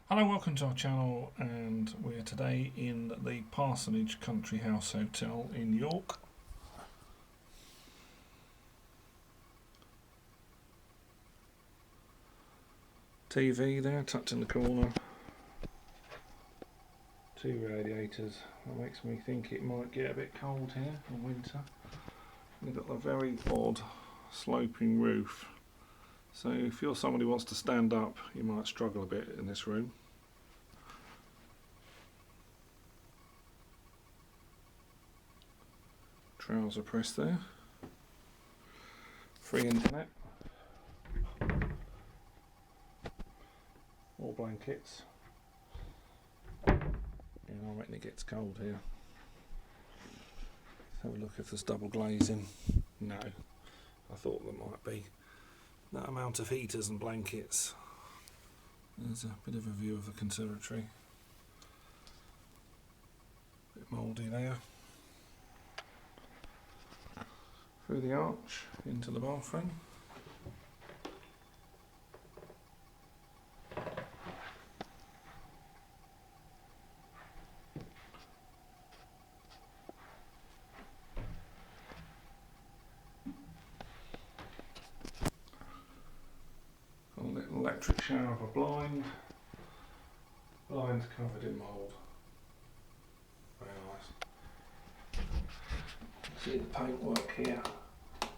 Hello, welcome to our channel, and we're today in the Parsonage Country House Hotel in York. TV there tucked in the corner, two radiators. That makes me think it might get a bit cold here in winter. We've got a very odd sloping roof, so if you're somebody who wants to stand up, you might struggle a bit in this room. Trouser press there, free internet, more blankets. Yeah, I reckon it gets cold here. Let's have a look if there's double glazing. No, I thought there might be. That amount of heaters and blankets. There's a bit of a view of the conservatory. Bit mouldy there. Through the arch into the bathroom. Got a little electric shower of a blind. Blind's covered in mould. Very nice. See the paintwork here.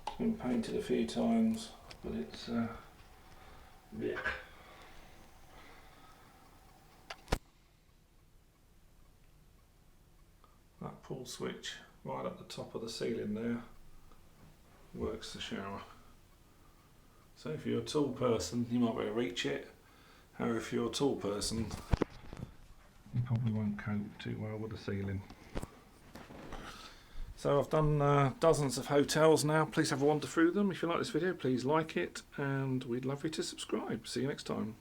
It's been painted a few times, but it's yeah. That pull switch right at the top of the ceiling there works the shower. So if you're a tall person, you might be able to reach it. However, if you're a tall person, you probably won't cope too well with the ceiling. So I've done dozens of hotels now. Please have a wander through them. If you like this video, please like it, and we'd love you to subscribe. See you next time.